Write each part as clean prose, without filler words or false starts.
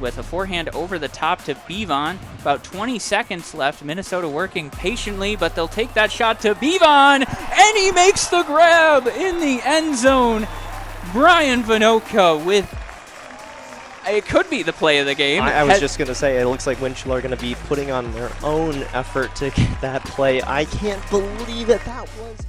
with a forehand over the top to Bevan. About 20 seconds left. Minnesota working patiently, but they'll take that shot to Bevan, and he makes the grab in the end zone. Brian Vinoka with, it could be the play of the game. I was just going to say, it looks like Winchell are going to be putting on their own effort to get that play. I can't believe it. That was...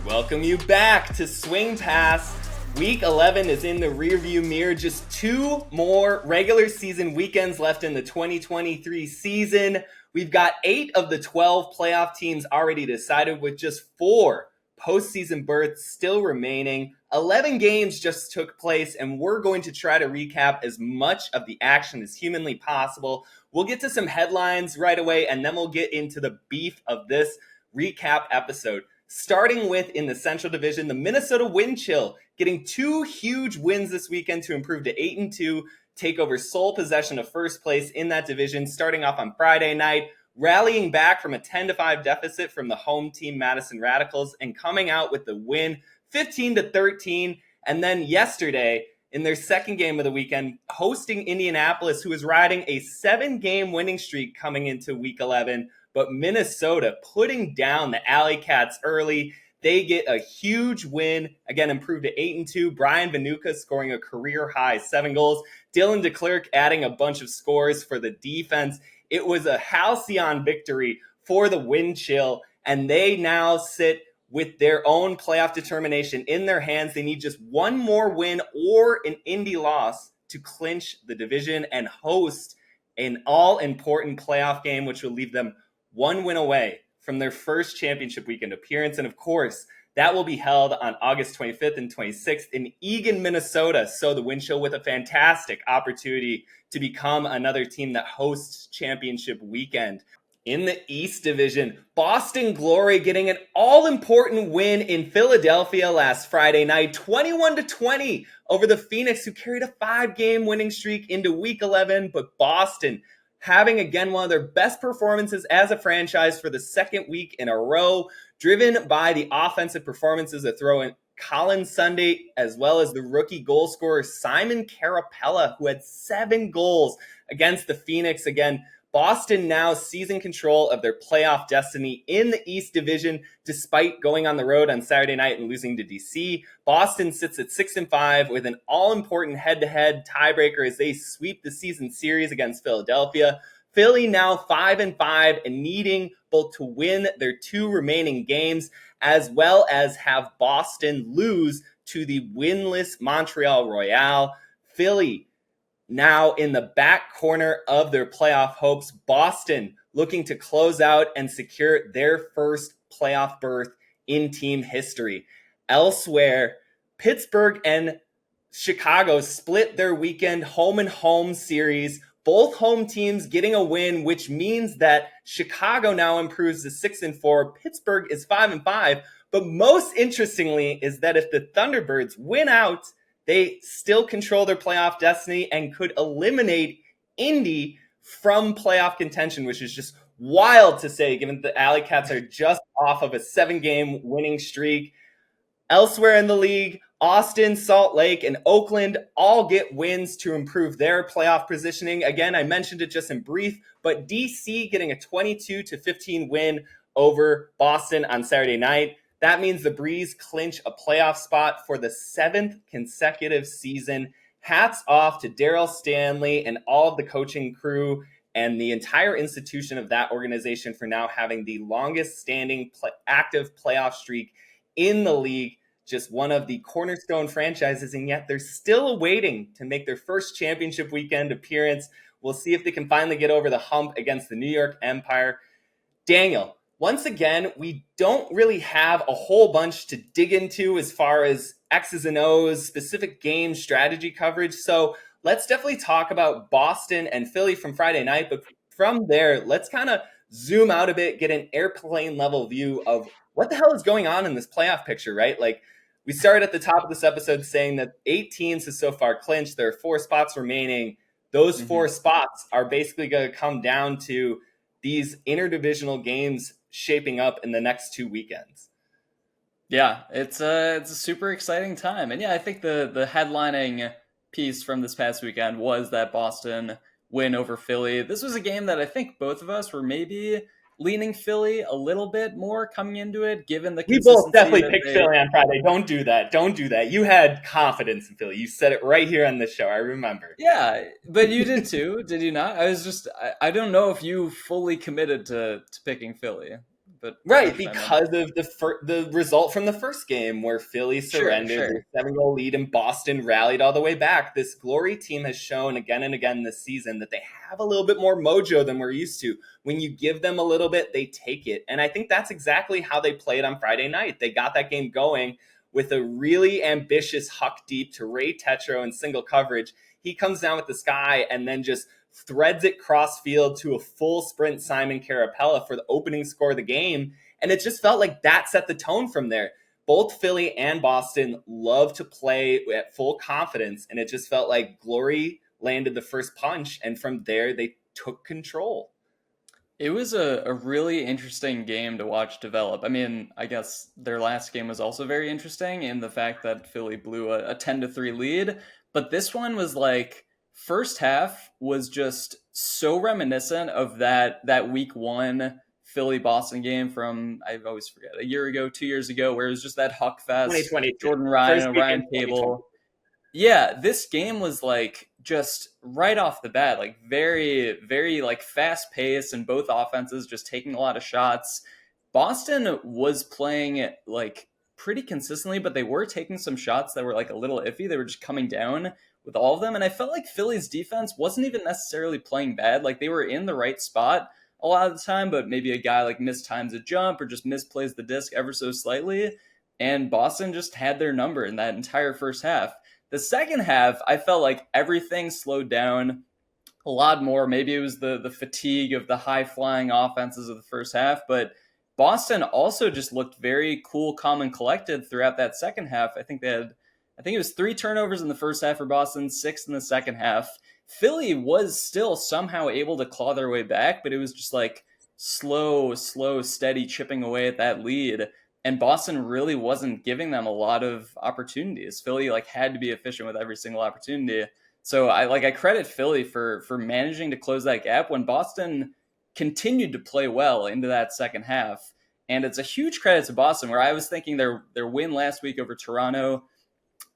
Welcome you back to Swing Pass. Week 11 is in the rearview mirror. Just 2 more regular season weekends left in the 2023 season. We've got 8 of the 12 playoff teams already decided, with just 4 postseason berths still remaining. 11 games just took place, and we're going to try to recap as much of the action as humanly possible. We'll get to some headlines right away, and then we'll get into the beef of this recap episode. Starting with, in the Central Division, the Minnesota Wind Chill getting 2 huge wins this weekend to improve to 8-2, take over sole possession of first place in that division, starting off on Friday night, rallying back from a 10-5 deficit from the home team Madison Radicals and coming out with the win 15-13. And then yesterday, in their second game of the weekend, hosting Indianapolis, who is riding a 7-game winning streak coming into week 11. But Minnesota putting down the AlleyCats early. They get a huge win. Again, improved to 8-2. Brian Vinoka scoring a career-high 7 goals. Dylan DeClercq adding a bunch of scores for the defense. It was a halcyon victory for the Wind Chill, and they now sit with their own playoff determination in their hands. They need just 1 more win or an Indy loss to clinch the division and host an all-important playoff game, which will leave them 1 win away from their first championship weekend appearance. And of course, that will be held on August 25th and 26th in Eagan, Minnesota. So the Wind Chill with a fantastic opportunity to become another team that hosts championship weekend. In the East Division, Boston Glory getting an all-important win in Philadelphia last Friday night, 21-20 over the Phoenix, who carried a 5-game winning streak into Week 11. But Boston having, again, one of their best performances as a franchise for the second week in a row, driven by the offensive performances that throw in Colin Sunday, as well as the rookie goal scorer Simon Carapella, who had 7 goals against the Phoenix. Again, Boston now seizing control of their playoff destiny in the East Division, despite going on the road on Saturday night and losing to DC. Boston sits at 6-5 with an all-important head-to-head tiebreaker as they sweep the season series against Philadelphia. Philly now 5-5 and needing both to win their 2 remaining games, as well as have Boston lose to the winless Montreal Royale. Philly now in the back corner of their playoff hopes. Boston looking to close out and secure their first playoff berth in team history. Elsewhere, Pittsburgh and Chicago split their weekend home and home series. Both home teams getting a win, which means that Chicago now improves to 6-4. Pittsburgh is 5-5. But most interestingly is that if the Thunderbirds win out, they still control their playoff destiny and could eliminate Indy from playoff contention, which is just wild to say, given the AlleyCats are just off of a 7-game winning streak. Elsewhere in the league, Austin, Salt Lake, and Oakland all get wins to improve their playoff positioning. Again, I mentioned it just in brief, but DC getting a 22-15 win over Boston on Saturday night. That means the Breeze clinch a playoff spot for the 7th consecutive season. Hats off to Daryl Stanley and all of the coaching crew and the entire institution of that organization for now having the longest standing active playoff streak in the league. Just one of the cornerstone franchises, and yet they're still awaiting to make their first championship weekend appearance. We'll see if they can finally get over the hump against the New York Empire. Daniel, once again, we don't really have a whole bunch to dig into as far as X's and O's, specific game strategy coverage. So let's definitely talk about Boston and Philly from Friday night. But from there, let's kind of zoom out a bit, get an airplane level view of what the hell is going on in this playoff picture, right? Like, we started at the top of this episode saying that 8 teams have so far clinched. There are 4 spots remaining. Those 4 spots are basically going to come down to these interdivisional games shaping up in the next 2 weekends. Yeah, it's a super exciting time. And yeah, I think the headlining piece from this past weekend was that Boston win over Philly. This was a game that I think both of us were maybe leaning Philly a little bit more coming into it, given the We consistency. both definitely picked Philly on Friday. Don't do that. Don't do that. You had confidence in Philly. You said it right here on the show. I remember. Yeah, but you did too, did you not? I don't know if you fully committed to picking Philly. But right, because of the result from the first game where Philly surrendered their 7-goal lead and Boston rallied all the way back. This Glory team has shown again and again this season that they have a little bit more mojo than we're used to. When you give them a little bit, they take it. And I think that's exactly how they played on Friday night. They got that game going with a really ambitious huck deep to Ray Tetro in single coverage. He comes down with the sky and then just threads it cross field to a full sprint Simon Carapella for the opening score of the game. And it just felt like that set the tone from there. Both Philly and Boston love to play at full confidence. And it just felt like Glory landed the first punch. And from there, they took control. It was a really interesting game to watch develop. I mean, I guess their last game was also very interesting in the fact that Philly blew a 10-3 lead. But this one was like, first half was just so reminiscent of that week 1 Philly-Boston game from, I always forget, a year ago, 2 years ago, where it was just that Huck Fest, Jordan Ryan, and Ryan Cable. Yeah, this game was like just right off the bat, like very, very like fast paced and both offenses just taking a lot of shots. Boston was playing like pretty consistently, but they were taking some shots that were like a little iffy. They were just coming down with all of them. And I felt like Philly's defense wasn't even necessarily playing bad. Like they were in the right spot a lot of the time, but maybe a guy like mistimes a jump or just misplays the disc ever so slightly. And Boston just had their number in that entire first half. The second half, I felt like everything slowed down a lot more. Maybe it was the fatigue of the high-flying offenses of the first half, but Boston also just looked very cool, calm, and collected throughout that second half. I think it was 3 turnovers in the first half for Boston, 6 in the second half. Philly was still somehow able to claw their way back, but it was just like slow, steady chipping away at that lead. And Boston really wasn't giving them a lot of opportunities. Philly like had to be efficient with every single opportunity. So I credit Philly for managing to close that gap when Boston continued to play well into that second half. And it's a huge credit to Boston, where I was thinking their win last week over Toronto,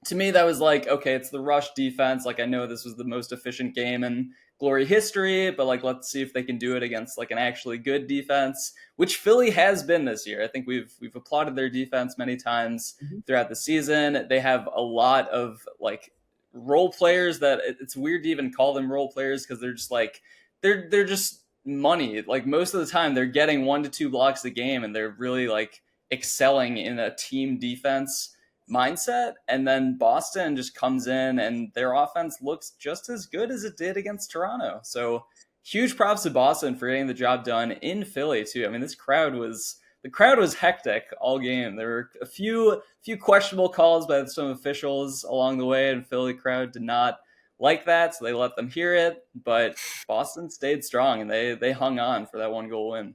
to me, that was like, okay, it's the rush defense. Like, I know this was the most efficient game in Glory history, but like, let's see if they can do it against like an actually good defense, which Philly has been this year. I think we've applauded their defense many times throughout the season. They have a lot of like role players that it's weird to even call them role players, because they're just like, they're just money. Like most of the time they're getting 1 to 2 blocks a game, and they're really like excelling in a team defense mindset. And then Boston just comes in and their offense looks just as good as it did against Toronto. So huge props to Boston for getting the job done in Philly too. I mean, the crowd was hectic all game. There were a few questionable calls by some officials along the way, and Philly crowd did not like that, so they let them hear it. But Boston stayed strong, and they hung on for that 1-goal win.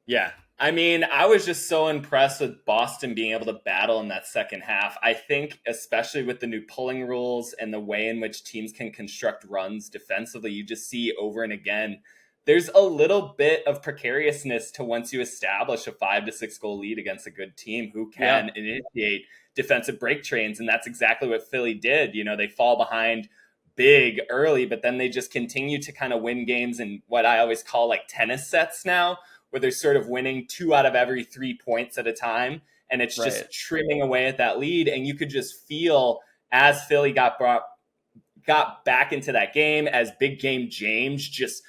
Yeah. I mean, I was just so impressed with Boston being able to battle in that second half. I think, especially with the new pulling rules and the way in which teams can construct runs defensively, you just see over and again, there's a little bit of precariousness to once you establish a 5 to 6 goal lead against a good team who can initiate defensive break trains. And that's exactly what Philly did. You know, they fall behind big early, but then they just continue to kind of win games in what I always call like tennis sets now, where they're sort of winning 2 out of every 3 points at a time. And it's just trimming away at that lead. And you could just feel as Philly got back into that game, as big game James just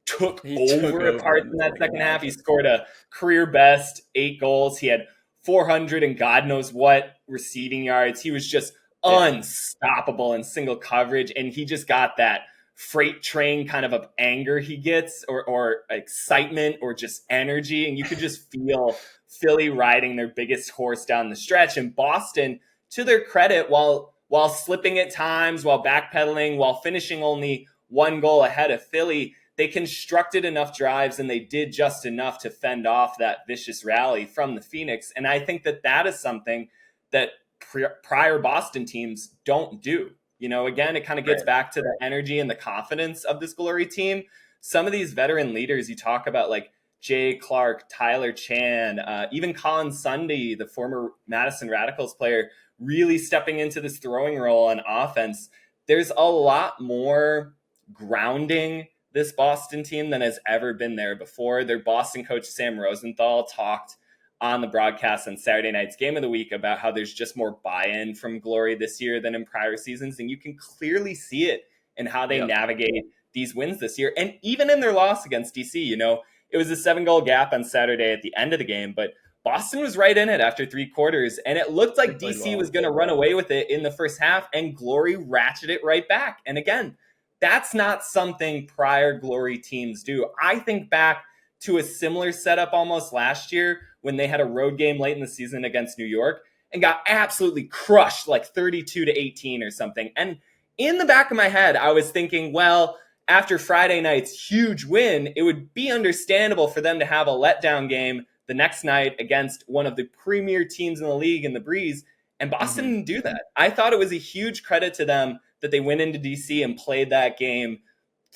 took over parts in that second half. He scored a career best 8 goals. He had 400 and God knows what receiving yards. He was just unstoppable in single coverage. And he just got that freight train kind of anger he gets, or excitement, or just energy. And you could just feel Philly riding their biggest horse down the stretch. And Boston, to their credit, while slipping at times, while backpedaling, while finishing only 1 goal ahead of Philly, they constructed enough drives, and they did just enough to fend off that vicious rally from the Phoenix. And I think that is something that prior Boston teams don't do. Again, it kind of gets back to the energy and the confidence of this Glory team. Some of these veteran leaders you talk about, like Jay Clark, Tyler Chan, even Colin Sunday, the former Madison Radicals player, really stepping into this throwing role on offense. There's a lot more grounding this Boston team than has ever been there before. Their Boston coach, Sam Rosenthal, talked on the broadcast on Saturday night's Game of the Week about how there's just more buy-in from Glory this year than in prior seasons. And you can clearly see it in how they navigate these wins this year. And even in their loss against DC, it was a 7-goal gap on Saturday at the end of the game, but Boston was right in it after 3 quarters, and it looked like DC was going to run away with it in the first half, and Glory ratcheted it right back. And again, that's not something prior Glory teams do. I think back to a similar setup almost last year when they had a road game late in the season against New York and got absolutely crushed, like 32-18 or something. And in the back of my head, I was thinking, well, after Friday night's huge win, it would be understandable for them to have a letdown game the next night against one of the premier teams in the league in the Breeze, and Boston didn't do that. I thought it was a huge credit to them that they went into DC and played that game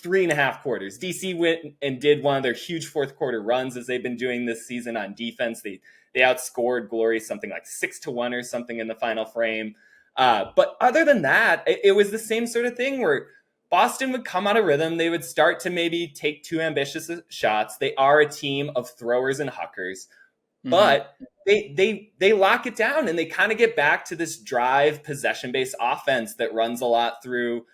3.5 quarters. DC went and did one of their huge fourth quarter runs as they've been doing this season on defense. They outscored Glory something like 6-1 or something in the final frame. But other than that, it was the same sort of thing where Boston would come out of rhythm. They would start to maybe take too ambitious shots. They are a team of throwers and huckers, but they lock it down and they kind of get back to this drive possession-based offense that runs a lot through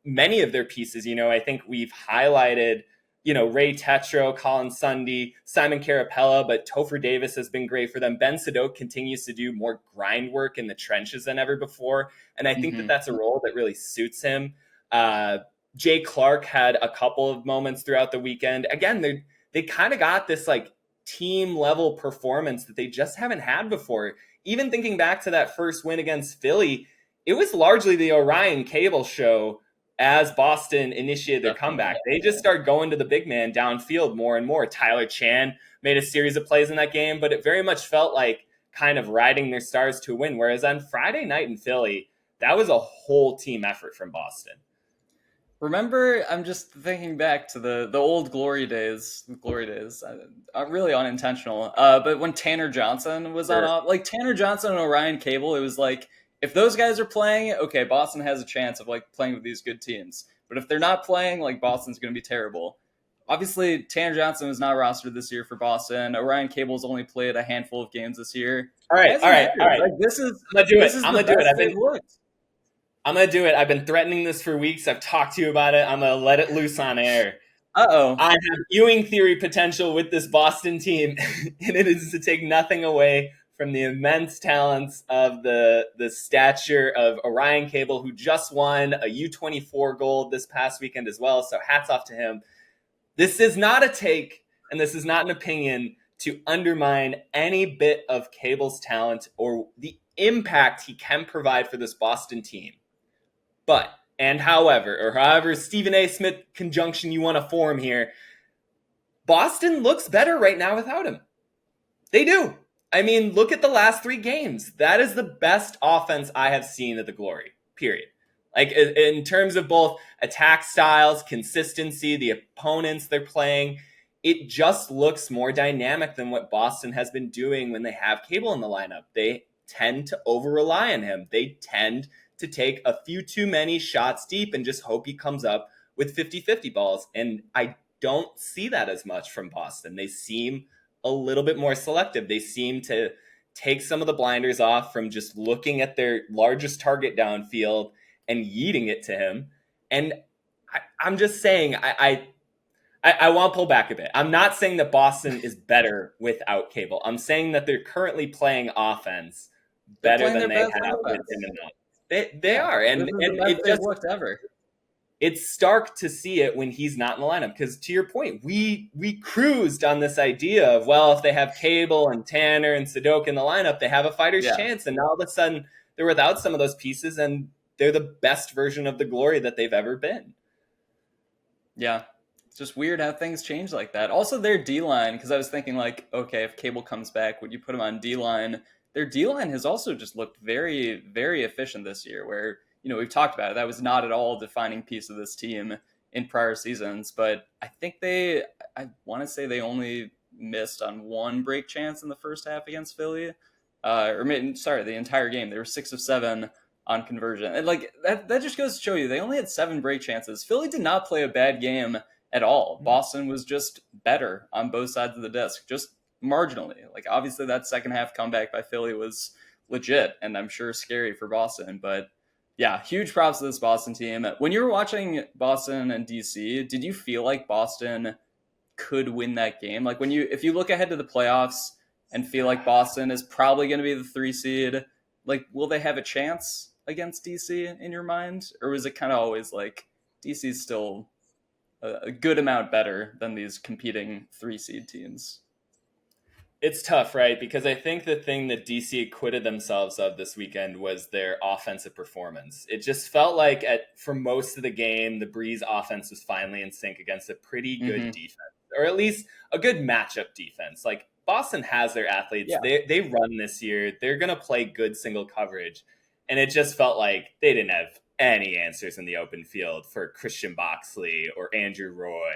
many of their pieces. I think we've highlighted, Ray Tetro, Colin Sunday, Simon Carapella, but Topher Davis has been great for them. Ben Sadok continues to do more grind work in the trenches than ever before, and I think that that's a role that really suits him. Jay Clark had a couple of moments throughout the weekend. Again, they kind of got this like team level performance that they just haven't had before. Even thinking back to that first win against Philly, it was largely the Orion Cable show as Boston initiated their comeback. They just started going to the big man downfield more and more. Tyler Chan made a series of plays in that game, but it very much felt like kind of riding their stars to a win. Whereas on Friday night in Philly, that was a whole team effort from Boston. Remember, I'm just thinking back to the old Glory days, really unintentional. But when Tanner Johnson was on, like Tanner Johnson and Orion Cable, it was like, if those guys are playing, okay, Boston has a chance of like playing with these good teams. But if they're not playing, like Boston's going to be terrible. Obviously, Tanner Johnson was not rostered this year for Boston. Orion Cable's only played a handful of games this year. All right. Like, I'm gonna do it. I'm going to do it. I've been threatening this for weeks. I've talked to you about it. I'm going to let it loose on air. Uh-oh. I have Ewing theory potential with this Boston team, and it is to take nothing away from the immense talents of the stature of Orion Cable, who just won a U24 gold this past weekend as well. So hats off to him. This is not a take, and this is not an opinion to undermine any bit of Cable's talent or the impact he can provide for this Boston team. But, and however Stephen A. Smith conjunction you want to form here, Boston looks better right now without him. They do. I mean, look at the last 3 games. That is the best offense I have seen at the Glory, period. Like, in terms of both attack styles, consistency, the opponents they're playing, it just looks more dynamic than what Boston has been doing when they have Cable in the lineup. They tend to over-rely on him. They tend to take a few too many shots deep and just hope he comes up with 50-50 balls. And I don't see that as much from Boston. They seem a little bit more selective. They seem to take some of the blinders off from just looking at their largest target downfield and yeeting it to him. And I'm just saying, I want to pull back a bit. I'm not saying that Boston is better without Cable. I'm saying that they're currently playing offense better than they have with him in the They are, and it just worked ever. It's stark to see it when he's not in the lineup, because to your point, we cruised on this idea of, well, if they have Cable and Tanner and Sadok in the lineup, they have a fighter's chance, and now all of a sudden they're without some of those pieces, and they're the best version of the Glory that they've ever been. Yeah, it's just weird how things change like that. Also, their D-line, because I was thinking like, okay, if Cable comes back, would you put him on D-line? Their D-line has also just looked very, very efficient this year, where we've talked about it. That was not at all a defining piece of this team in prior seasons. But I think I want to say they only missed on one break chance in the first half against Philly. The entire game. They were 6 of 7 on conversion. And like that just goes to show you they only had 7 break chances. Philly did not play a bad game at all. Boston was just better on both sides of the disc, just marginally. Like obviously that second half comeback by Philly was legit and I'm sure scary for Boston, but yeah, huge props to this Boston team. When you were watching Boston and DC, did you feel like Boston could win that game? Like if you look ahead to the playoffs and feel like Boston is probably going to be the 3 seed, like will they have a chance against DC in your mind? Or was it kind of always like DC's still a good amount better than these competing 3 seed teams? It's tough, right? Because I think the thing that DC acquitted themselves of this weekend was their offensive performance. It just felt like for most of the game, the Breeze offense was finally in sync against a pretty good defense, or at least a good matchup defense. Like Boston has their athletes. Yeah. They run this year. They're going to play good single coverage. And it just felt like they didn't have any answers in the open field for Christian Boxley or Andrew Roy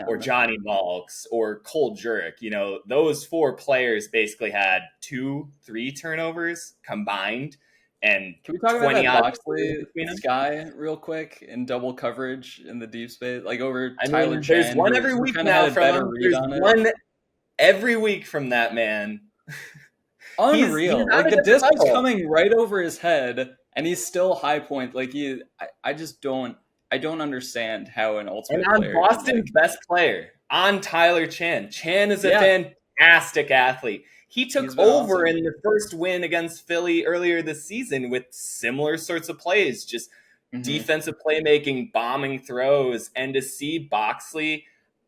or Johnny Malks or Cole Jurek. Those 4 players basically had 2-3 turnovers combined. And can we talk about that Boxley guy real quick in double coverage in the deep space, like over Tyler Chen? There's one every week now from him. There's one every week from that man. Unreal. He's like the disc was coming right over his head. And he's still high point. Like I don't understand how an ultimate player. And on Boston's best player, on Tyler Chen. Chen is a fantastic athlete. He took over in the first win against Philly earlier this season with similar sorts of plays, just defensive playmaking, bombing throws, and to see Boxley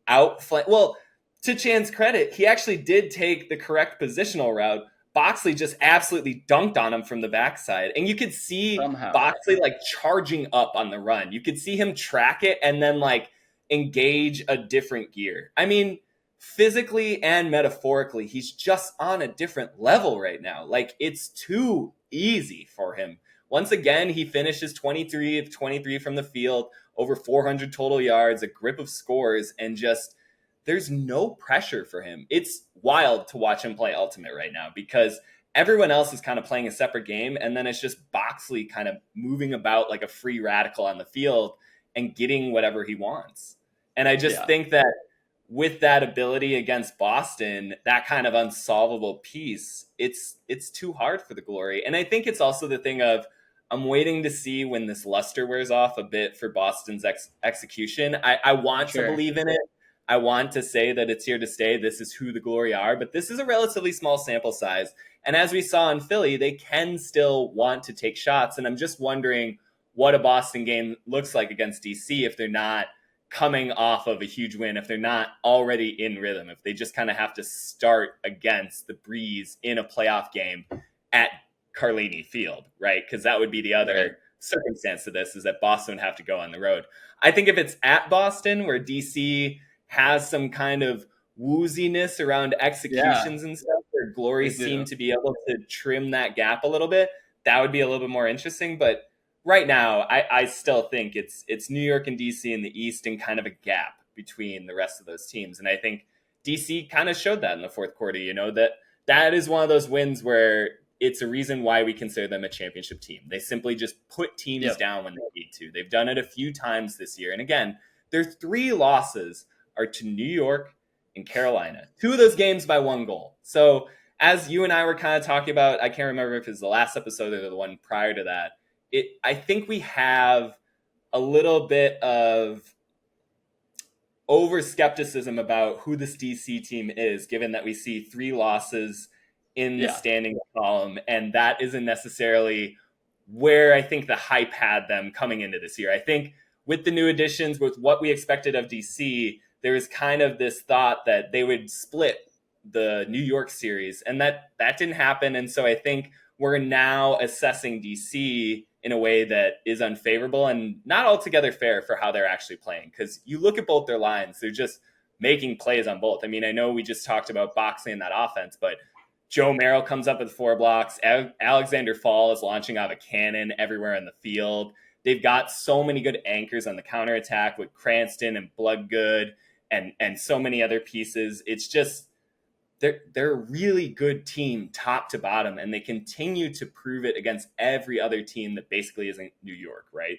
outflank. Well, to Chan's credit, he actually did take the correct positional route. Boxley just absolutely dunked on him from the backside. And you could see Boxley like charging up on the run. You could see him track it and then like engage a different gear. I mean, physically and metaphorically, he's just on a different level right now. Like it's too easy for him. Once again, he finishes 23 of 23 from the field, over 400 total yards, a grip of scores, and just there's no pressure for him. It's wild to watch him play Ultimate right now because everyone else is kind of playing a separate game. And then it's just Boxley kind of moving about like a free radical on the field and getting whatever he wants. And I just think that with that ability against Boston, that kind of unsolvable piece, it's too hard for the Glory. And I think it's also the thing of I'm waiting to see when this luster wears off a bit for Boston's execution. I want to believe in it. I want to say that it's here to stay. This is who the Glory are, but this is a relatively small sample size. And as we saw in Philly, they can still want to take shots. And I'm just wondering what a Boston game looks like against DC if they're not coming off of a huge win, if they're not already in rhythm, if they just kind of have to start against the Breeze in a playoff game at Carlini Field, right? Because that would be the other circumstance to this, is that Boston would have to go on the road. I think if it's at Boston where DC has some kind of wooziness around executions and stuff, where Glory seem to be able to trim that gap a little bit, that would be a little bit more interesting. But right now, I still think it's New York and DC in the East and kind of a gap between the rest of those teams. And I think DC kind of showed that in the fourth quarter, that is one of those wins where it's a reason why we consider them a championship team. They simply just put teams down when they need to. They've done it a few times this year. And again, their 3 losses are to New York and Carolina. 2 of those games by 1 goal. So as you and I were kind of talking about, I can't remember if it was the last episode or the one prior to that, I think we have a little bit of over-skepticism about who this DC team is, given that we see 3 losses in the standings column, and that isn't necessarily where I think the hype had them coming into this year. I think with the new additions, with what we expected of DC, there was kind of this thought that they would split the New York series, and that didn't happen. And so I think we're now assessing DC in a way that is unfavorable and not altogether fair for how they're actually playing. Because you look at both their lines, they're just making plays on both. I mean, I know we just talked about Boxley in that offense, but Joe Merrill comes up with 4 blocks. Alexander Fall is launching out of a cannon everywhere in the field. They've got so many good anchors on the counterattack with Cranston and Bloodgood and so many other pieces. It's just they're a really good team top to bottom, and they continue to prove it against every other team that basically isn't New York, right?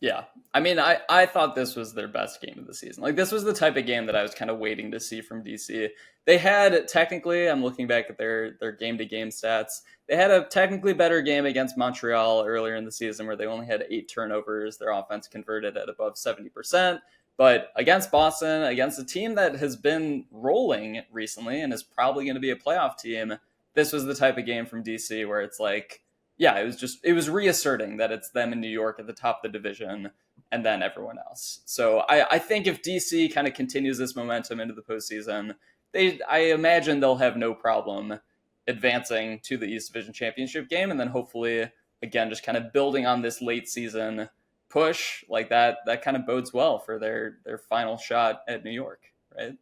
Yeah. I mean, I thought this was their best game of the season. Like, this was the type of game that I was kind of waiting to see from DC. They had, technically, I'm looking back at their game-to-game stats, they had a technically better game against Montreal earlier in the season where they only had 8 turnovers. Their offense converted at above 70%. But against Boston, against a team that has been rolling recently and is probably going to be a playoff team, this was the type of game from DC where it's like, yeah, it was reasserting that it's them in New York at the top of the division and then everyone else. So I think if DC kind of continues this momentum into the postseason, I imagine they'll have no problem advancing to the East Division Championship game, and then hopefully, again, just kind of building on this late season push like that kind of bodes well for their final shot at New York, right?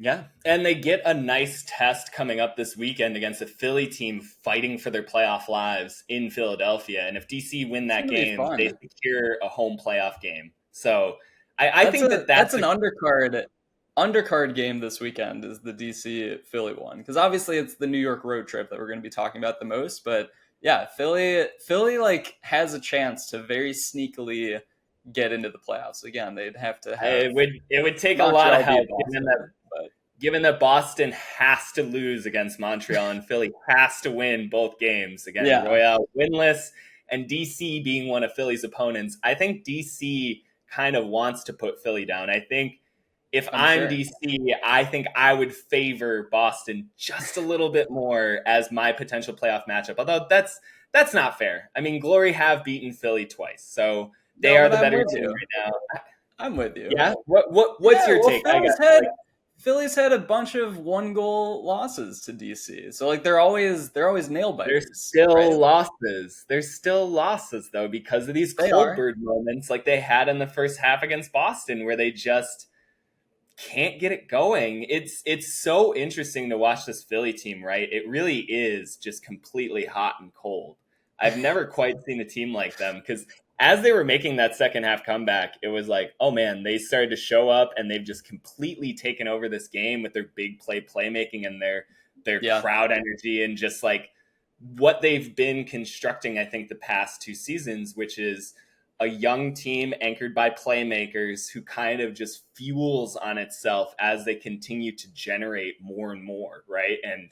Yeah, and they get a nice test coming up this weekend against a Philly team fighting for their playoff lives in Philadelphia. And if DC win that game, they secure a home playoff game. So I think that's an undercard game this weekend is the DC Philly one, because obviously it's the New York road trip that we're going to be talking about the most. But yeah, Philly like has a chance to very sneakily get into the playoffs. Again, they'd have to have it would take a lot of help given that Boston has to lose against Montreal and Philly has to win both games. Again, Royale winless and DC being one of Philly's opponents. I think DC kind of wants to put Philly down. I think if I'm DC, I think I would favor Boston just a little bit more as my potential playoff matchup. Although that's not fair. I mean, Glory have beaten Philly twice, so they are the better team right now. I'm with you. Yeah. What's your take? Philly's had a bunch of 1-goal losses to DC, so like they're always nail biters. There's still losses. There's still losses though because of these cold bird moments, like they had in the first half against Boston, where they just can't get it going. It's so interesting to watch this Philly team, right? It really is just completely hot and cold. I've never quite seen a team like them, because as they were making that second half comeback, it was like, oh man, they started to show up and they've just completely taken over this game with their big playmaking and their crowd energy and just like what they've been constructing, I think, the past 2 seasons, which is a young team anchored by playmakers who kind of just fuels on itself as they continue to generate more and more, right? And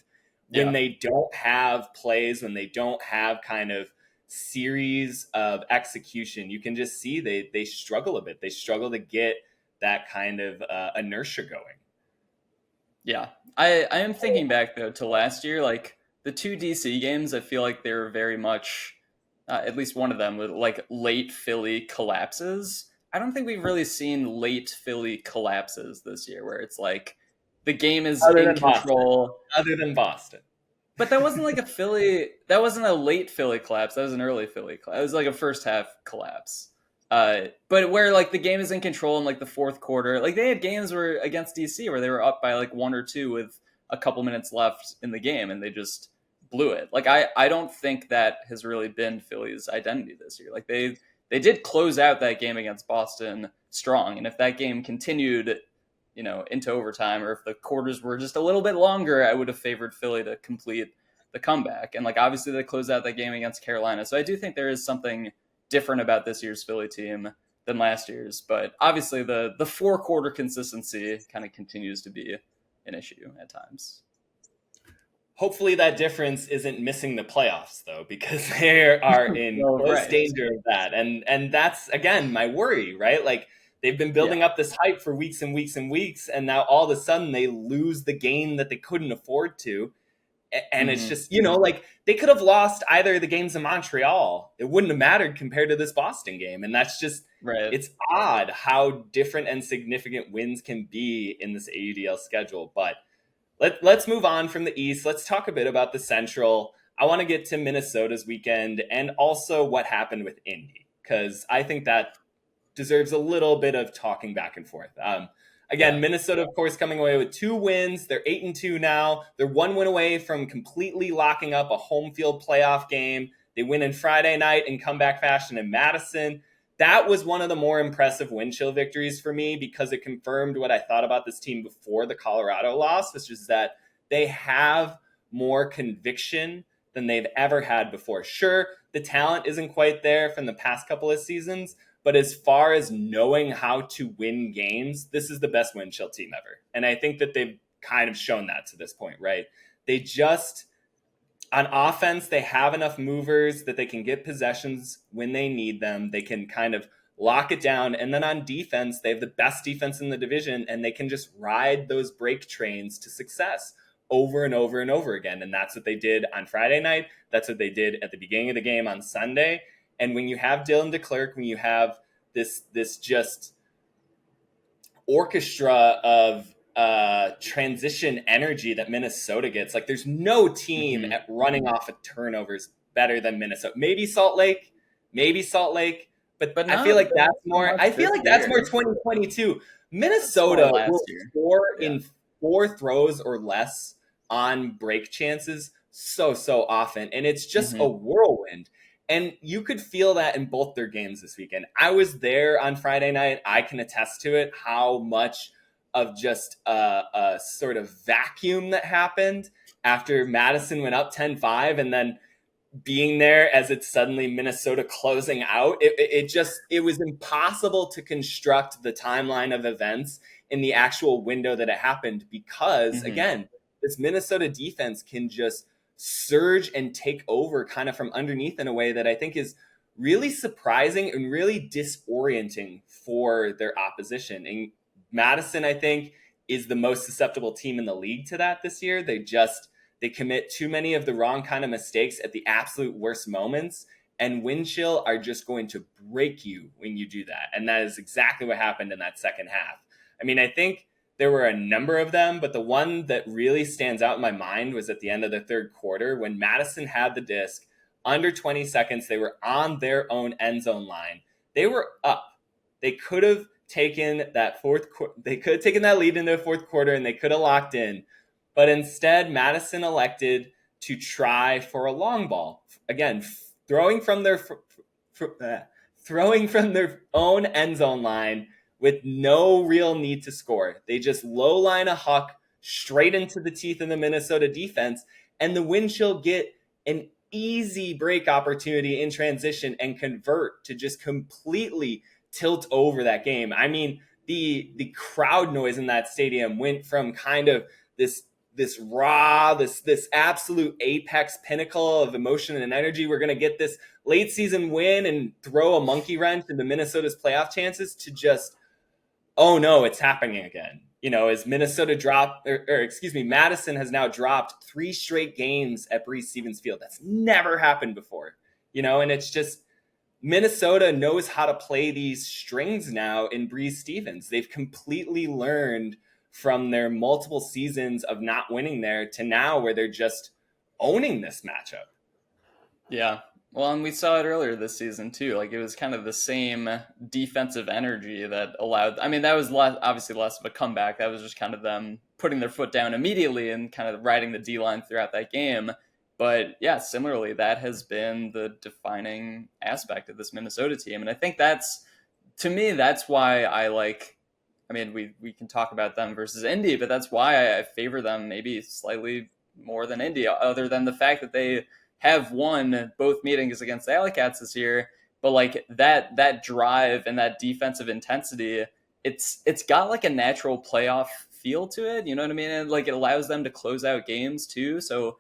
when they don't have plays, when they don't have kind of series of execution, you can just see they struggle a bit. They struggle to get that kind of inertia going. Yeah, I am thinking back though to last year, like the 2 DC games, I feel like they were very much, at least one of them, with like late Philly collapses. I don't think we've really seen late Philly collapses this year, where it's like the game is in control. Other than Boston. But that wasn't like that wasn't a late Philly collapse. That was an early Philly collapse. It was like a first half collapse. But where like the game is in control in like the fourth quarter, like they had games where against DC where they were up by like 1 or 2 with a couple minutes left in the game and they just blew it. Like I don't think that has really been Philly's identity this year. Like they did close out that game against Boston strong. And if that game continued, into overtime, or if the quarters were just a little bit longer, I would have favored Philly to complete the comeback. And like, obviously they closed out that game against Carolina. So I do think there is something different about this year's Philly team than last year's, but obviously the 4-quarter consistency kind of continues to be an issue at times. Hopefully that difference isn't missing the playoffs though, because they are in close danger of that. And that's, again, my worry, right? Like, they've been building up this hype for weeks and weeks and weeks, and now all of a sudden they lose the game that they couldn't afford to. And it's just, like they could have lost either of the games in Montreal. It wouldn't have mattered compared to this Boston game. And that's just, It's odd how different and significant wins can be in this AUDL schedule. But let's move on from the East. Let's talk a bit about the Central. I want to get to Minnesota's weekend and also what happened with Indy, because I think that deserves a little bit of talking back and forth. Again, Minnesota, of course, coming away with 2 wins. They're 8-2 now. They're 1 win away from completely locking up a home field playoff game. They win in Friday night in comeback fashion in Madison. That was one of the more impressive wind chill victories for me because it confirmed what I thought about this team before the Colorado loss, which is that they have more conviction than they've ever had before. Sure, the talent isn't quite there from the past couple of seasons, but as far as knowing how to win games, this is the best wind chill team ever. And I think that they've kind of shown that to this point, right? They just, on offense, they have enough movers that they can get possessions when they need them. They can kind of lock it down. And then on defense, they have the best defense in the division, and they can just ride those break trains to success over and over and over again. And that's what they did on Friday night. That's what they did at the beginning of the game on Sunday. And when you have Dylan DeClercq, when you have this just orchestra of transition energy that Minnesota gets, like there's no team at running off of turnovers better than Minnesota. Maybe Salt Lake, but I feel like that's more. I feel like that's more 2022. Minnesota will score in 4 throws or less on break chances so often, and it's just a whirlwind. And you could feel that in both their games this weekend. I was there on Friday night. I can attest to it, how much of just a sort of vacuum that happened after Madison went up 10-5 and then being there as it's suddenly Minnesota closing out. It was impossible to construct the timeline of events in the actual window that it happened because, again, this Minnesota defense can just surge and take over kind of from underneath in a way that I think is really surprising and really disorienting for their opposition. And Madison, I think, is the most susceptible team in the league to that this year. They commit too many of the wrong kind of mistakes at the absolute worst moments, and wind chill are just going to break you when you do that. And that is exactly what happened in that second half. I mean, I think there were a number of them, but the one that really stands out in my mind was at the end of the third quarter when Madison had the disc. Under 20 seconds, they were on their own end zone line. They were up. They could have taken that lead into the fourth quarter, and they could have locked in. But instead, Madison elected to try for a long ball. Again, throwing from their own end zone line with no real need to score. They just low line a huck straight into the teeth of the Minnesota defense, and the wind chill get an easy break opportunity in transition and convert to just completely tilt over that game. I mean, the crowd noise in that stadium went from kind of this raw, this absolute apex pinnacle of emotion and energy. We're going to get this late season win and throw a monkey wrench into Minnesota's playoff chances to just, oh no, it's happening again. You know, as Madison has now dropped 3 straight games at Breese Stevens Field. That's never happened before, you know, and it's just, Minnesota knows how to play these strings now in Breese Stevens. They've completely learned from their multiple seasons of not winning there to now where they're just owning this matchup. Yeah. Well, and we saw it earlier this season too. Like it was kind of the same defensive energy that allowed, I mean, that was obviously less of a comeback. That was just kind of them putting their foot down immediately and kind of riding the D-line throughout that game. But yeah, similarly, that has been the defining aspect of this Minnesota team. And I think to me, that's why I like, I mean, we can talk about them versus Indy, but that's why I favor them maybe slightly more than Indy, other than the fact that they have won both meetings against the AlleyCats this year. But like that drive and that defensive intensity, it's got like a natural playoff feel to it. You know what I mean? And like it allows them to close out games too. So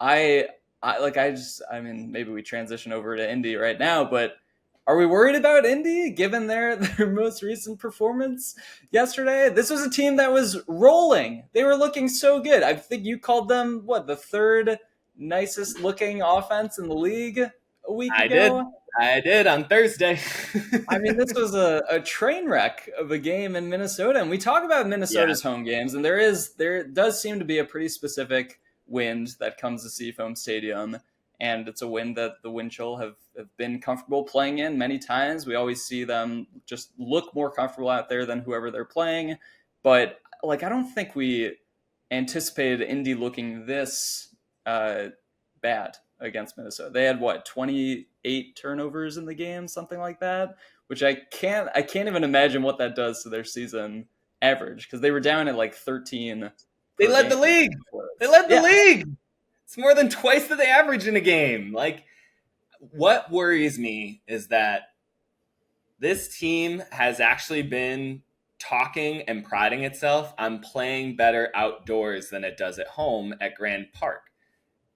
I mean, maybe we transition over to Indy right now, but are we worried about Indy given their most recent performance yesterday? This was a team that was rolling. They were looking so good. I think you called them, the third nicest looking offense in the league a week ago? I did on Thursday. I mean, this was a train wreck of a game in Minnesota. And we talk about Minnesota's home games, and there does seem to be a pretty specific wind that comes to Seafoam Stadium, and it's a wind that the wind chill have been comfortable playing in many times. We always see them just look more comfortable out there than whoever they're playing, But like, I don't think we anticipated Indy looking this bad against Minnesota. They had 28 turnovers in the game, something like that, which I can't even imagine what that does to their season average, because they were down at like 13. They led the league. They led the league. It's more than twice that they average in a game. Like, what worries me is that this team has actually been talking and priding itself on playing better outdoors than it does at home at Grand Park.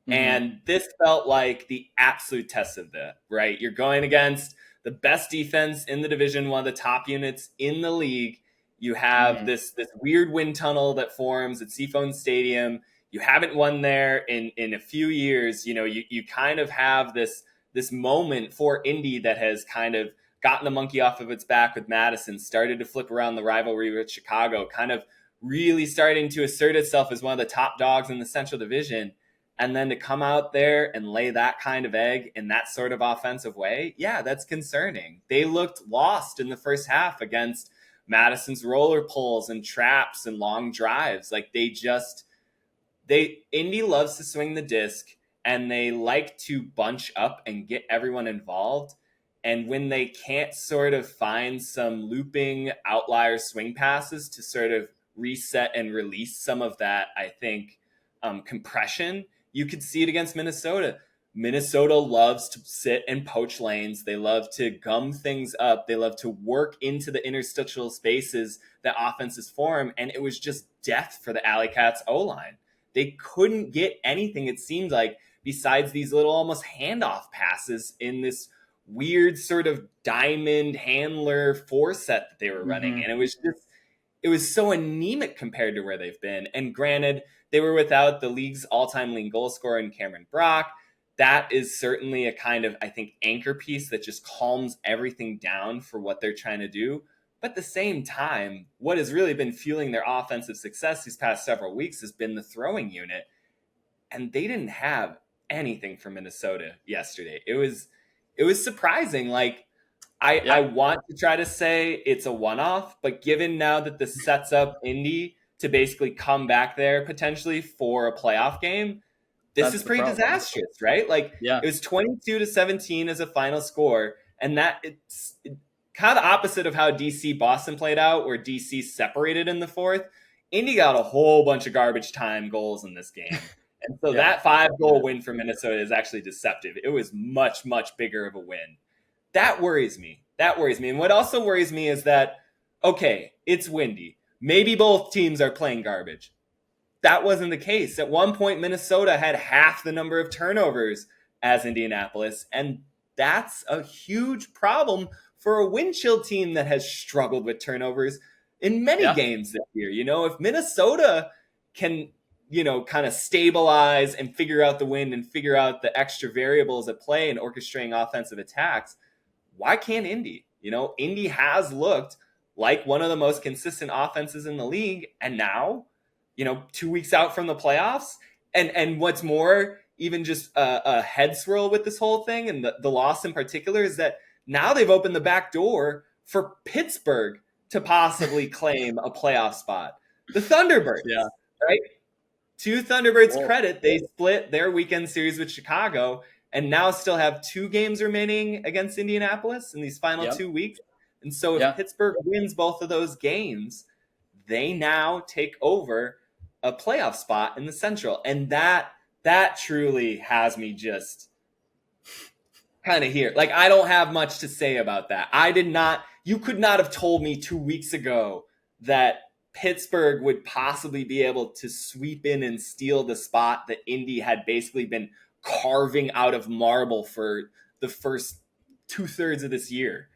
Mm-hmm. And this felt like the absolute test of that, right? You're going against the best defense in the division, one of the top units in the league. You have this weird wind tunnel that forms at Seaphone Stadium. You haven't won there in a few years. You know, you kind of have this moment for Indy that has kind of gotten the monkey off of its back with Madison, started to flip around the rivalry with Chicago, kind of really starting to assert itself as one of the top dogs in the Central Division. And then to come out there and lay that kind of egg in that sort of offensive way, yeah, that's concerning. They looked lost in the first half against Madison's roller pulls and traps and long drives. Like, Indy loves to swing the disc, and they like to bunch up and get everyone involved. And when they can't sort of find some looping outlier swing passes to sort of reset and release some of that, I think, compression, you could see it against Minnesota. Minnesota loves to sit and poach lanes. They love to gum things up. They love to work into the interstitial spaces that offenses form. And it was just death for the AlleyCats O-line. They couldn't get anything, it seemed like, besides these little almost handoff passes in this weird sort of diamond handler 4-set that they were running. And it was so anemic compared to where they've been. And granted, they were without the league's all-time leading goal scorer in Cameron Brock. That is certainly a kind of, I think, anchor piece that just calms everything down for what they're trying to do. But at the same time, what has really been fueling their offensive success these past several weeks has been the throwing unit. And they didn't have anything from Minnesota yesterday. It was surprising. Like, I want to try to say it's a one-off, but given now that this sets up Indy to basically come back there potentially for a playoff game, this is pretty disastrous, right? Like, it was 22-17 as a final score, and that it's kind of the opposite of how DC Boston played out, where DC separated in the fourth. Indy got a whole bunch of garbage time goals in this game. And so that 5-goal win for Minnesota is actually deceptive. It was much, much bigger of a win. That worries me. And what also worries me is that, okay, it's windy. Maybe both teams are playing garbage. That wasn't the case. At one point, Minnesota had half the number of turnovers as Indianapolis, and that's a huge problem for a wind chill team that has struggled with turnovers in many games this year. You know, if Minnesota can, you know, kind of stabilize and figure out the wind and figure out the extra variables at play and orchestrating offensive attacks, why can't Indy? You know, Indy has looked like one of the most consistent offenses in the league, and now, you know, 2 weeks out from the playoffs, and what's more, even just a head swirl with this whole thing, and the loss in particular, is that now they've opened the back door for Pittsburgh to possibly claim a playoff spot. The Thunderbirds, right? To Thunderbirds' credit, they split their weekend series with Chicago and now still have 2 games remaining against Indianapolis in these final 2 weeks. And so if Pittsburgh wins both of those games, they now take over a playoff spot in the Central. And that truly has me just kind of here. Like, I don't have much to say about that. You could not have told me 2 weeks ago that Pittsburgh would possibly be able to sweep in and steal the spot that Indy had basically been carving out of marble for the first 2/3 of this year.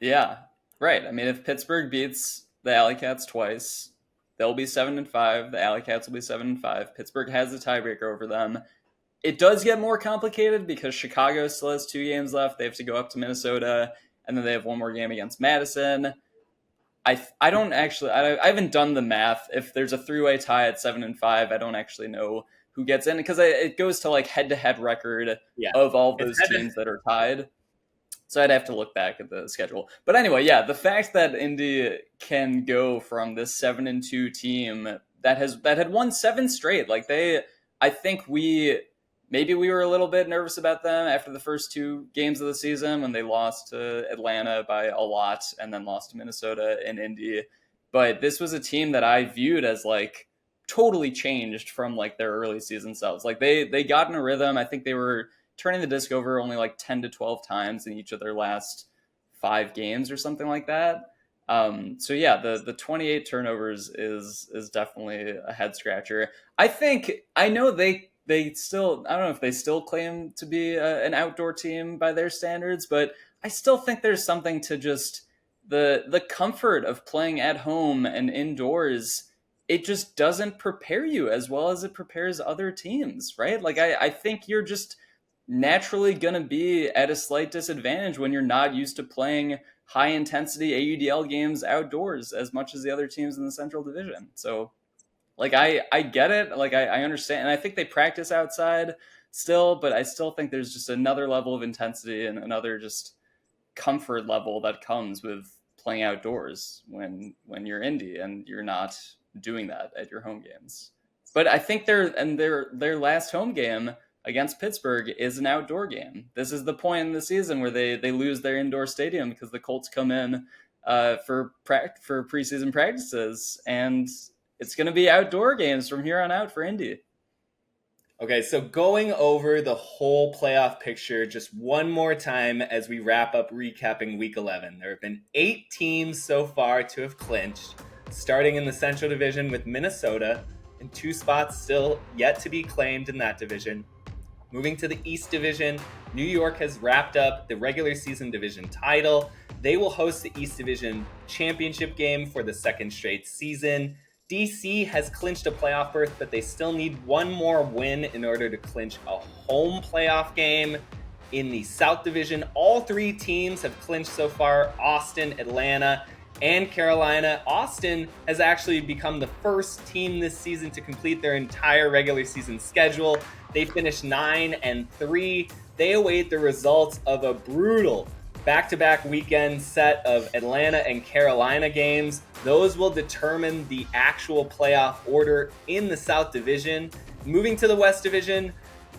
Yeah, right. I mean, if Pittsburgh beats the AlleyCats twice, they'll be 7-5. The AlleyCats will be 7-5. Pittsburgh has the tiebreaker over them. It does get more complicated because Chicago still has 2 games left. They have to go up to Minnesota, and then they have 1 more game against Madison. I haven't done the math. If there's a 3-way tie at 7-5, I don't actually know who gets in, because it goes to like head-to-head record of all those teams that are tied. So I'd have to look back at the schedule. But anyway, yeah, the fact that Indy can go from this 7-2 team that had won 7 straight, like I think maybe we were a little bit nervous about them after the first 2 games of the season when they lost to Atlanta by a lot and then lost to Minnesota and Indy. But this was a team that I viewed as like totally changed from like their early season selves. Like they got in a rhythm. I think they were turning the disc over only like 10 to 12 times in each of their last 5 games or something like that. So yeah, the 28 turnovers is definitely a head scratcher. I know they still, I don't know if they still claim to be an outdoor team by their standards, but I still think there's something to just the comfort of playing at home and indoors. It just doesn't prepare you as well as it prepares other teams, right? Like I think you're just naturally going to be at a slight disadvantage when you're not used to playing high intensity AUDL games outdoors as much as the other teams in the Central Division. So like, I get it. Like, I understand. And I think they practice outside still, but I still think there's just another level of intensity and another just comfort level that comes with playing outdoors when you're Indy and you're not doing that at your home games. But I think their last home game against Pittsburgh is an outdoor game. This is the point in the season where they lose their indoor stadium because the Colts come in for preseason practices, and it's going to be outdoor games from here on out for Indy. Okay, so going over the whole playoff picture just one more time as we wrap up recapping Week 11. There have been 8 teams so far to have clinched, starting in the Central Division with Minnesota, and 2 spots still yet to be claimed in that division. Moving to the East Division, New York has wrapped up the regular season division title. They will host the East Division championship game for the 2nd straight season. DC has clinched a playoff berth, but they still need one more win in order to clinch a home playoff game. In the South Division, all 3 teams have clinched so far: Austin, Atlanta, and Carolina. Austin has actually become the first team this season to complete their entire regular season schedule. They finished 9-3. They await the results of a brutal back-to-back weekend set of Atlanta and Carolina games. Those will determine the actual playoff order in the South Division. Moving to the West Division,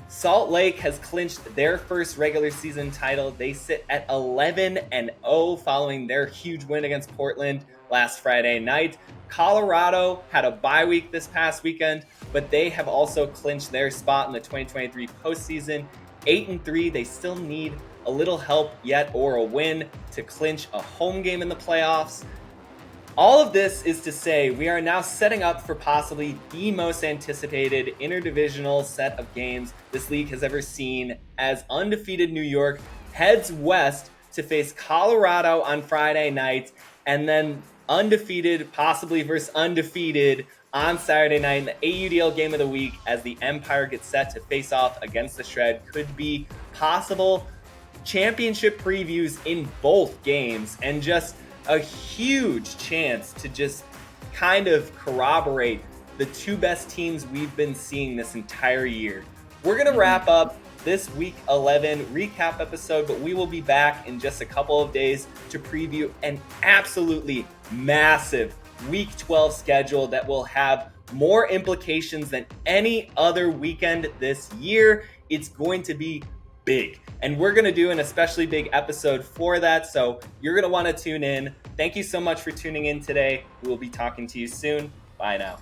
Salt Lake has clinched their first regular season title. They sit at 11-0 following their huge win against Portland last Friday night. Colorado had a bye week this past weekend, but they have also clinched their spot in the 2023 postseason. 8-3, they still need a little help yet or a win to clinch a home game in the playoffs. All of this is to say we are now setting up for possibly the most anticipated interdivisional set of games this league has ever seen, as undefeated New York heads west to face Colorado on Friday night, and then undefeated, possibly versus undefeated, on Saturday night in the AUDL game of the week as the Empire gets set to face off against the Shred. Could be possible championship previews in both games, and just a huge chance to just kind of corroborate the 2 best teams we've been seeing this entire year. We're going to wrap up this Week 11 recap episode, but we will be back in just a couple of days to preview an absolutely massive Week 12 schedule that will have more implications than any other weekend this year. It's going to be big, and we're going to do an especially big episode for that, so you're going to want to tune in. Thank you so much for tuning in today. We will be talking to you soon. Bye now.